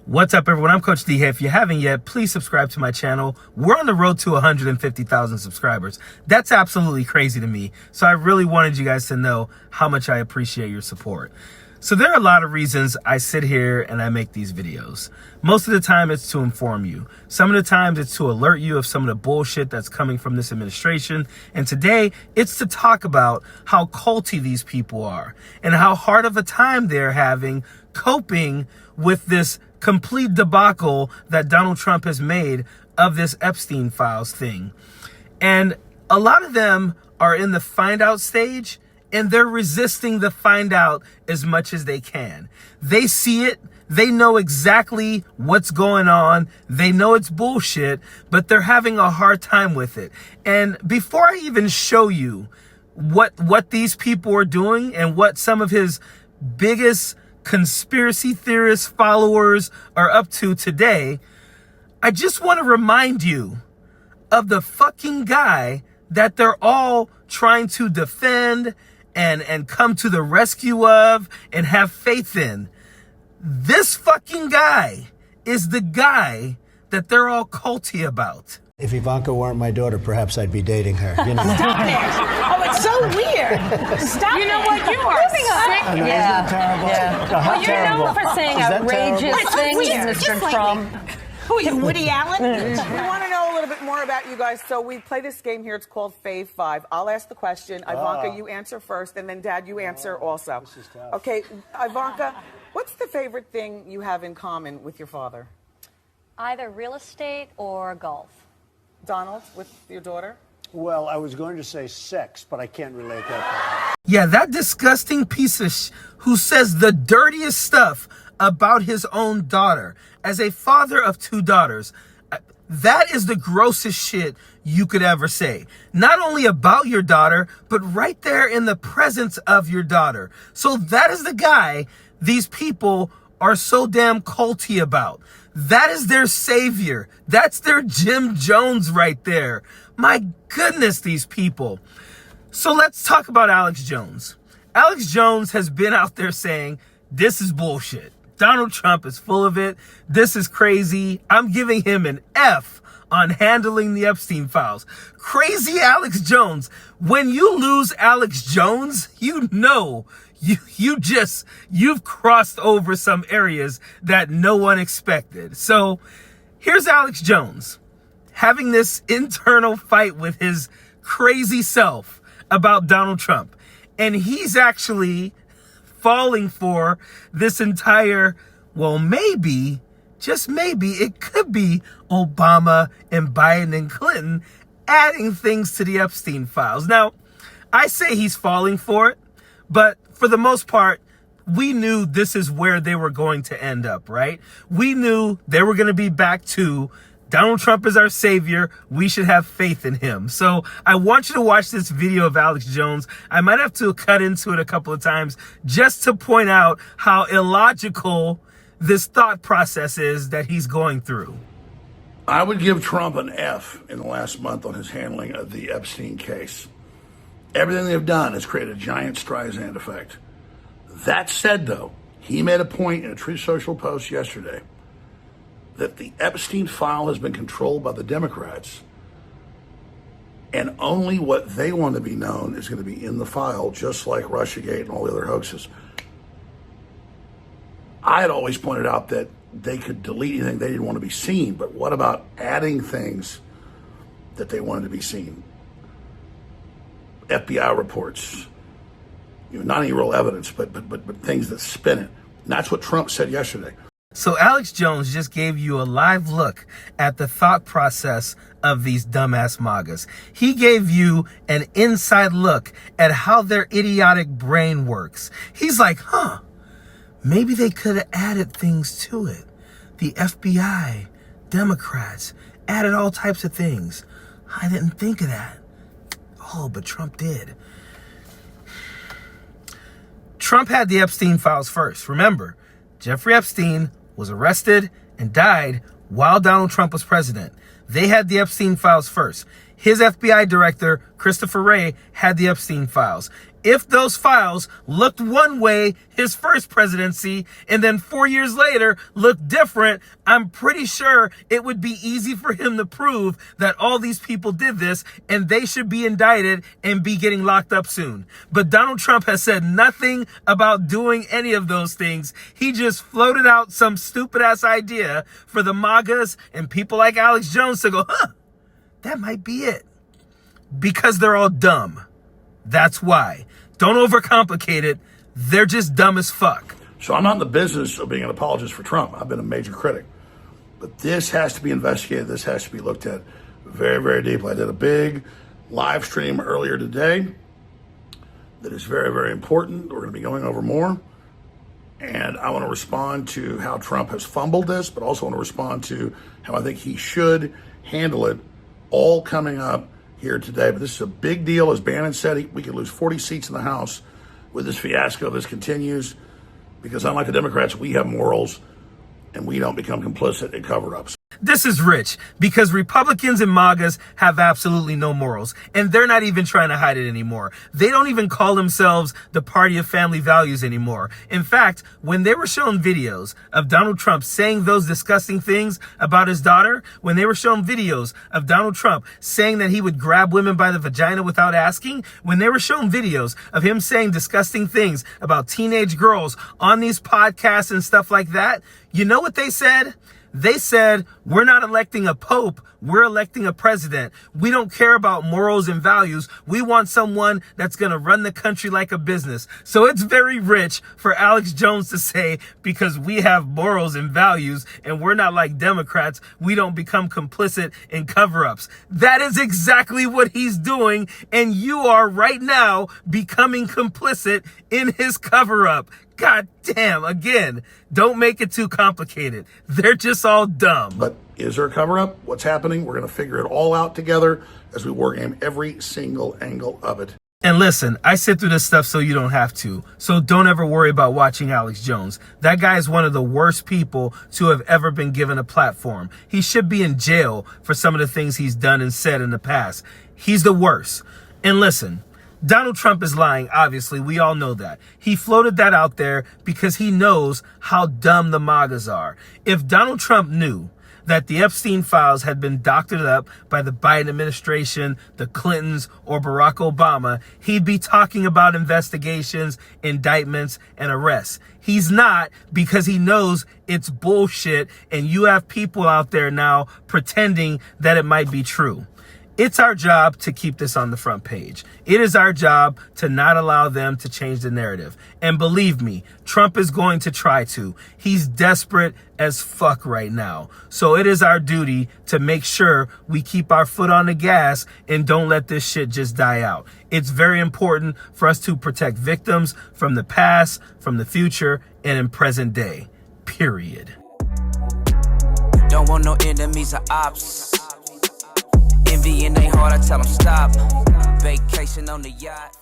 What's up, everyone? I'm Coach D. Hey, if you haven't yet, please subscribe to my channel. We're on the road to 150,000 subscribers. That's absolutely crazy to me. So I really wanted you guys to know how much I appreciate your support. So there are a lot of reasons I sit here and I make these videos. Most of the time it's to inform you. Some of the times it's to alert you of some of the bullshit that's coming from this administration. And today it's to talk about how culty these people are and how hard of a time they're having coping with this complete debacle that Donald Trump has made of this Epstein files thing. And a lot of them are in the find out stage, and they're resisting the find out as much as they can. They see it. They know exactly what's going on. They know it's bullshit, but they're having a hard time with it. And before I even show you what these people are doing and what some of his biggest conspiracy theorist followers are up to today, I just want to remind you of the fucking guy that they're all trying to defend and come to the rescue of and have faith in. This fucking guy is the guy that they're all culty about. If Ivanka weren't my daughter, perhaps I'd be dating her. You know? Stop it! Oh, it's so weird. Stop. You know what? You are sick. I mean, isn't it terrible? Yeah. Well, You're known for saying outrageous things, Mr. Trump. Who are you, Woody Allen? We want to know a little bit more about you guys. So we play this game here. It's called Fave 5. I'll ask the question. Ivanka, you answer first, and then Dad, you answer also. This is tough. Okay, Ivanka, what's the favorite thing you have in common with your father? Either real estate or golf. Donald, with your daughter? Well, I was going to say sex, but I can't relate that. Yeah, that disgusting piece of who says the dirtiest stuff about his own daughter. As a father of two daughters, that is the grossest shit you could ever say. Not only about your daughter, but right there in the presence of your daughter. So that is the guy these people are so damn culty about. That is their savior. That's their Jim Jones right there. My goodness, these people. So let's talk about Alex Jones. Alex Jones has been out there saying, this is bullshit. Donald Trump is full of it. This is crazy. I'm giving him an F on handling the Epstein files. Crazy Alex Jones. When you lose Alex Jones, you know you've crossed over some areas that no one expected. So here's Alex Jones having this internal fight with his crazy self about Donald Trump. And he's actually falling for this entire, well, maybe, just maybe, it could be Obama and Biden and Clinton adding things to the Epstein files. Now, I say he's falling for it, but for the most part, we knew this is where they were going to end up, right? We knew they were going to be back to Donald Trump is our savior. We should have faith in him. So I want you to watch this video of Alex Jones. I might have to cut into it a couple of times just to point out how illogical this thought process is that he's going through. I would give Trump an F in the last month on his handling of the Epstein case. Everything they've done has created a giant Streisand effect. That said, though, he made a point in a Truth Social post yesterday that the Epstein file has been controlled by the Democrats, and only what they want to be known is going to be in the file, just like Russiagate and all the other hoaxes. I had always pointed out that they could delete anything they didn't want to be seen, but what about adding things that they wanted to be seen? FBI reports, not any real evidence, but things that spin it. And that's what Trump said yesterday. So Alex Jones just gave you a live look at the thought process of these dumbass MAGAs. He gave you an inside look at how their idiotic brain works. He's like, maybe they could have added things to it. The FBI, Democrats, added all types of things. I didn't think of that. Oh, but Trump did. Trump had the Epstein files first. Remember, Jeffrey Epstein was arrested and died while Donald Trump was president. They had the Epstein files first. His FBI director, Christopher Wray, had the Epstein files. If those files looked one way his first presidency and then 4 years later looked different, I'm pretty sure it would be easy for him to prove that all these people did this and they should be indicted and be getting locked up soon. But Donald Trump has said nothing about doing any of those things. He just floated out some stupid ass idea for the MAGAs and people like Alex Jones to go, that might be it. Because they're all dumb. That's why. Don't overcomplicate it. They're just dumb as fuck. So I'm not in the business of being an apologist for Trump. I've been a major critic. But this has to be investigated. This has to be looked at very, very deeply. I did a big live stream earlier today that is very, very important. We're going to be going over more. And I want to respond to how Trump has fumbled this, but also want to respond to how I think he should handle it, all coming up here today. But this is a big deal. As Bannon said, we could lose 40 seats in the House with this fiasco. This continues because unlike the Democrats, we have morals and we don't become complicit in cover-ups. This is rich because Republicans and MAGAs have absolutely no morals, and they're not even trying to hide it anymore. They don't even call themselves the party of family values anymore. In fact, when they were shown videos of Donald Trump saying those disgusting things about his daughter, when they were shown videos of Donald Trump saying that he would grab women by the vagina without asking, when they were shown videos of him saying disgusting things about teenage girls on these podcasts and stuff like that, you know what they said? They said, we're not electing a pope, we're electing a president. We don't care about morals and values. We want someone that's going to run the country like a business. So it's very rich for Alex Jones to say, because we have morals and values and we're not like Democrats, we don't become complicit in cover-ups. That is exactly what he's doing, and you are right now becoming complicit in his cover-up. God damn, again, don't make it too complicated. They're just all dumb. But is there a cover-up? What's happening? We're going to figure it all out together as we wargame every single angle of it. And listen, I sit through this stuff so you don't have to. So don't ever worry about watching Alex Jones. That guy is one of the worst people to have ever been given a platform. He should be in jail for some of the things he's done and said in the past. He's the worst. And listen, Donald Trump is lying, obviously. We all know that. He floated that out there because he knows how dumb the MAGAs are. If Donald Trump knew that the Epstein files had been doctored up by the Biden administration, the Clintons, or Barack Obama, he'd be talking about investigations, indictments, and arrests. He's not, because he knows it's bullshit, and you have people out there now pretending that it might be true. It's our job to keep this on the front page. It is our job to not allow them to change the narrative. And believe me, Trump is going to try to. He's desperate as fuck right now. So it is our duty to make sure we keep our foot on the gas and don't let this shit just die out. It's very important for us to protect victims from the past, from the future, and in present day. Period. Don't want no enemies or ops. Envy in they heart, I tell them stop. Vacation on the yacht.